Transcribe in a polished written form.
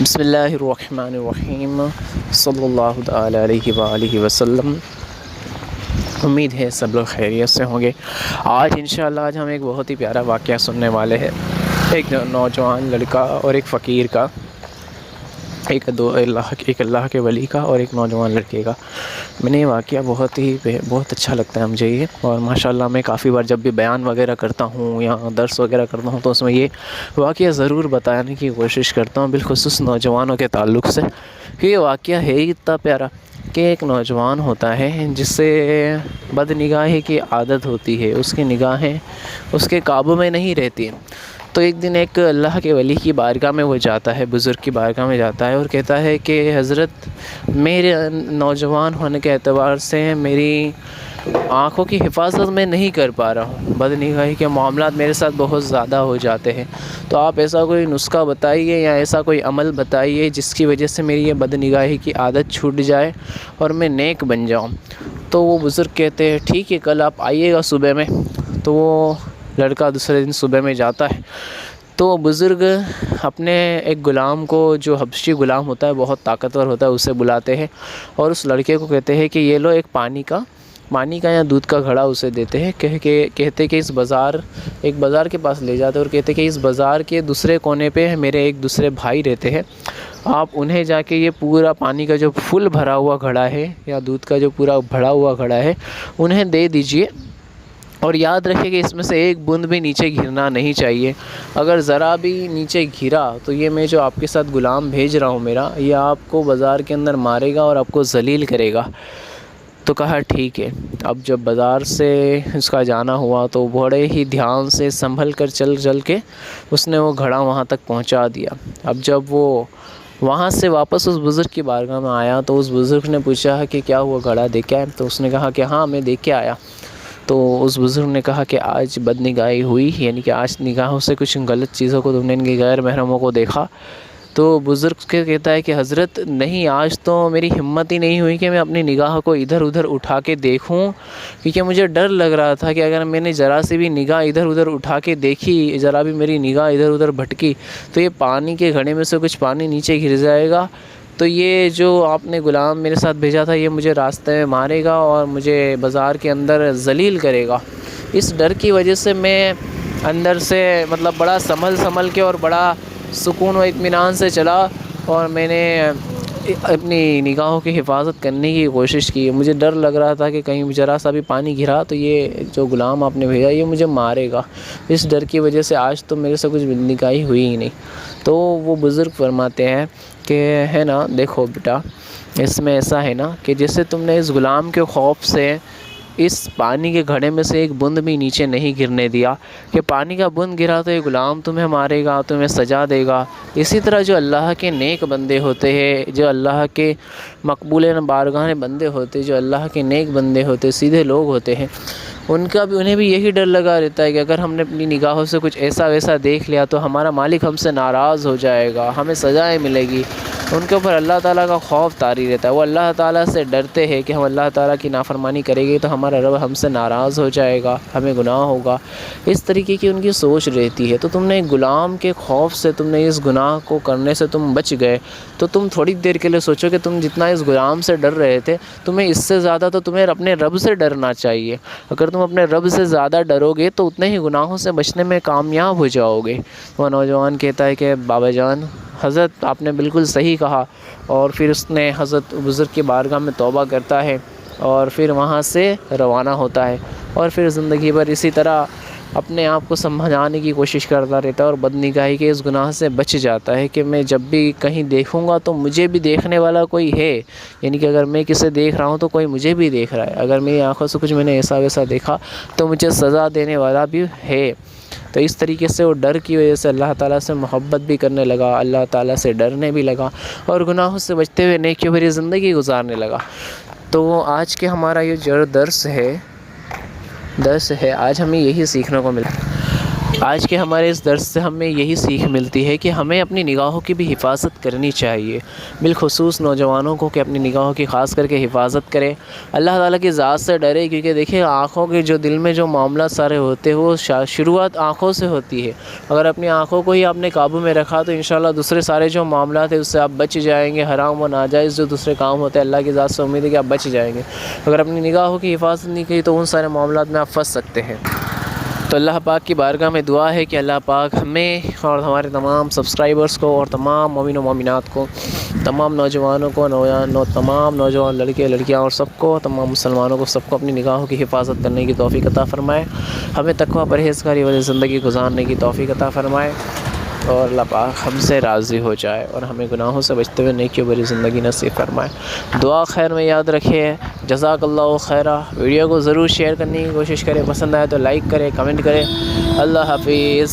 بسم اللہ الرحمن الرحیم صلی اللہ تعالی علیہ وآلہ وسلم۔ امید ہے سب لوگ خیریت سے ہوں گے۔ آج ہم ایک بہت ہی پیارا واقعہ سننے والے ہیں، ایک نوجوان لڑکا اور ایک فقیر کا، ایک اللہ کے ولی کا اور ایک نوجوان لڑکے کا۔ میں نے یہ واقعہ بہت اچھا لگتا ہے مجھے یہ، اور ماشاءاللہ میں کافی بار جب بھی بیان وغیرہ کرتا ہوں یا درس وغیرہ کرتا ہوں تو اس میں یہ واقعہ ضرور بتانے کی کوشش کرتا ہوں، بالخصوص نوجوانوں کے تعلق سے، کہ یہ واقعہ ہے ہی اتنا پیارا کہ ایک نوجوان ہوتا ہے جس سے بد نگاہی کی عادت ہوتی ہے، اس کی نگاہیں اس کے قابو میں نہیں رہتی۔ تو ایک دن ایک اللہ کے ولی کی بارگاہ میں وہ جاتا ہے، بزرگ کی بارگاہ میں جاتا ہے اور کہتا ہے کہ حضرت، میرے نوجوان ہونے کے اعتبار سے میری آنکھوں کی حفاظت میں نہیں کر پا رہا ہوں، بد نگاہی کے معاملات میرے ساتھ بہت زیادہ ہو جاتے ہیں، تو آپ ایسا کوئی نسخہ بتائیے یا ایسا کوئی عمل بتائیے جس کی وجہ سے میری یہ بد نگاہی کی عادت چھوٹ جائے اور میں نیک بن جاؤں۔ تو وہ بزرگ کہتے ہیں ٹھیک ہے، کل آپ آئیے گا صبح میں۔ تو وہ لڑکا دوسرے دن صبح میں جاتا ہے، تو بزرگ اپنے ایک غلام کو، جو حبشی غلام ہوتا ہے بہت طاقتور ہوتا ہے، اسے بلاتے ہیں اور اس لڑکے کو کہتے ہیں کہ یہ لو ایک پانی کا یا دودھ کا گھڑا اسے دیتے ہیں، کہتے کہ اس ایک بازار کے پاس لے جاتے ہیں اور کہتے کہ اس بازار کے دوسرے کونے پہ میرے ایک دوسرے بھائی رہتے ہیں، آپ انہیں جا کے یہ پورا پانی کا جو فل بھرا ہوا گھڑا ہے یا دودھ کا جو پورا بھرا ہوا گھڑا ہے انہیں دے دیجئے، اور یاد رکھیں کہ اس میں سے ایک بوند بھی نیچے گرنا نہیں چاہیے، اگر ذرا بھی نیچے گرا تو یہ میں جو آپ کے ساتھ غلام بھیج رہا ہوں میرا، یہ آپ کو بازار کے اندر مارے گا اور آپ کو ذلیل کرے گا۔ تو کہا ٹھیک ہے۔ اب جب بازار سے اس کا جانا ہوا تو بڑے ہی دھیان سے سنبھل کر چل کے اس نے وہ گھڑا وہاں تک پہنچا دیا۔ اب جب وہ وہاں سے واپس اس بزرگ کی بارگاہ میں آیا تو اس بزرگ نے پوچھا کہ کیا ہوا، گھڑا دیکھ کے آئے؟ تو اس نے کہا کہ ہاں میں دیکھ کے آیا۔ تو اس بزرگ نے کہا کہ آج بد نگاہی ہوئی، یعنی کہ آج نگاہوں سے کچھ غلط چیزوں کو تم نے، ان کی غیر محرموں کو دیکھا؟ تو بزرگ کہتا ہے کہ حضرت نہیں، آج تو میری ہمت ہی نہیں ہوئی کہ میں اپنی نگاہ کو ادھر ادھر اٹھا کے دیکھوں، کیونکہ مجھے ڈر لگ رہا تھا کہ اگر میں نے ذرا سی بھی نگاہ ادھر ادھر اٹھا کے دیکھی، ذرا بھی میری نگاہ ادھر ادھر بھٹکی تو یہ پانی کے گھڑے میں سے کچھ پانی نیچے گر جائے گا، تو یہ جو آپ نے غلام میرے ساتھ بھیجا تھا یہ مجھے راستے میں مارے گا اور مجھے بازار کے اندر ذلیل کرے گا۔ اس ڈر کی وجہ سے میں اندر سے بڑا سنبھل کے اور بڑا سکون و اطمینان سے چلا، اور میں نے اپنی نگاہوں کی حفاظت کرنے کی کوشش کی۔ مجھے ڈر لگ رہا تھا کہ کہیں ذرا سا بھی پانی گرا تو یہ جو غلام آپ نے بھیجا یہ مجھے مارے گا، اس ڈر کی وجہ سے آج تو میرے سے کچھ نگاہی ہوئی ہی نہیں۔ تو وہ بزرگ فرماتے ہیں کہ ہے نا، دیکھو بیٹا، اس میں ایسا ہے نا کہ جیسے تم نے اس غلام کے خوف سے اس پانی کے گھڑے میں سے ایک بوند بھی نیچے نہیں گرنے دیا، کہ پانی کا بوند گرا تو یہ غلام تمہیں مارے گا، تمہیں سزا دے گا، اسی طرح جو اللہ کے نیک بندے ہوتے ہیں، جو اللہ کے مقبول بارگاہ بندے ہوتے، جو اللہ کے نیک بندے ہوتے، سیدھے لوگ ہوتے ہیں، انہیں بھی یہی ڈر لگا رہتا ہے کہ اگر ہم نے اپنی نگاہوں سے کچھ ایسا ویسا دیکھ لیا تو ہمارا مالک ہم سے ناراض ہو جائے گا، ہمیں سزائیں ملے گی۔ ان کے اوپر اللہ تعالیٰ کا خوف طاری رہتا ہے، وہ اللہ تعالیٰ سے ڈرتے ہیں کہ ہم اللہ تعالیٰ کی نافرمانی کریں گے تو ہمارا رب ہم سے ناراض ہو جائے گا، ہمیں گناہ ہوگا، اس طریقے کی ان کی سوچ رہتی ہے۔ تو تم نے ایک غلام کے خوف سے، تم نے اس گناہ کو کرنے سے تم بچ گئے، تو تم تھوڑی دیر کے لیے سوچو کہ تم جتنا اس غلام سے ڈر رہے تھے، تمہیں اس سے زیادہ تو تمہیں اپنے رب سے ڈرنا چاہیے۔ اگر تم اپنے رب سے زیادہ ڈرو گے تو اتنے ہی گناہوں سے بچنے میں کامیاب ہو جاؤ گے۔ وہ نوجوان کہتا ہے کہ بابا جان، حضرت آپ نے بالکل صحیح کہا، اور پھر اس نے حضرت بزرگ کی بارگاہ میں توبہ کرتا ہے اور پھر وہاں سے روانہ ہوتا ہے، اور پھر زندگی بھر اسی طرح اپنے آپ کو سمجھانے کی کوشش کرتا رہتا ہے اور بد نگاہی کے اس گناہ سے بچ جاتا ہے کہ میں جب بھی کہیں دیکھوں گا تو مجھے بھی دیکھنے والا کوئی ہے، یعنی کہ اگر میں کسے دیکھ رہا ہوں تو کوئی مجھے بھی دیکھ رہا ہے، اگر میری آنکھوں سے کچھ میں نے ایسا ویسا دیکھا تو مجھے سزا دینے والا بھی ہے۔ تو اس طریقے سے وہ ڈر کی وجہ سے اللہ تعالیٰ سے محبت بھی کرنے لگا، اللہ تعالیٰ سے ڈرنے بھی لگا، اور گناہوں سے بچتے ہوئے نیکیوں بھری زندگی گزارنے لگا۔ تو آج کے ہمارا یہ جو درس ہے، آج ہمیں یہی سیکھنے کو ملا۔ آج کے ہمارے اس درس سے ہمیں یہی سیکھ ملتی ہے کہ ہمیں اپنی نگاہوں کی بھی حفاظت کرنی چاہیے، بالخصوص نوجوانوں کو کہ اپنی نگاہوں کی خاص کر کے حفاظت کرے، اللہ تعالیٰ کی ذات سے ڈرے، کیونکہ دیکھیں آنکھوں کے جو دل میں جو معاملات سارے ہوتے ہیں وہ شروعات آنکھوں سے ہوتی ہے۔ اگر اپنی آنکھوں کو ہی آپ نے قابو میں رکھا تو انشاءاللہ دوسرے سارے جو معاملات ہیں اس سے آپ بچ جائیں گے، حرام و ناجائز جو دوسرے کام ہوتے ہیں اللہ کی ذات سے امید ہے کہ آپ بچ جائیں گے۔ اگر اپنی نگاہوں کی حفاظت نہیں کی تو ان سارے معاملات میں آپ پھنس سکتے ہیں۔ تو اللہ پاک کی بارگاہ میں دعا ہے کہ اللہ پاک ہمیں اور ہمارے تمام سبسکرائبرز کو اور تمام مومن و مومنات کو، تمام نوجوانوں کو، تمام نوجوان لڑکے لڑکیاں اور سب کو، تمام مسلمانوں کو، سب کو اپنی نگاہوں کی حفاظت کرنے کی توفیق عطا فرمائے، ہمیں تقویٰ پرہیزگاری والی زندگی گزارنے کی توفیق عطا فرمائے، اور اللہ پاک ہم سے راضی ہو جائے اور ہمیں گناہوں سے بچتے ہوئے نیکی بھری زندگی نصیب فرمائے۔ دعا خیر میں یاد رکھیے۔ جزاک اللہ خیرہ۔ ویڈیو کو ضرور شیئر کرنے کی کوشش کریں، پسند آئے تو لائک کریں، کمنٹ کریں۔ اللہ حافظ۔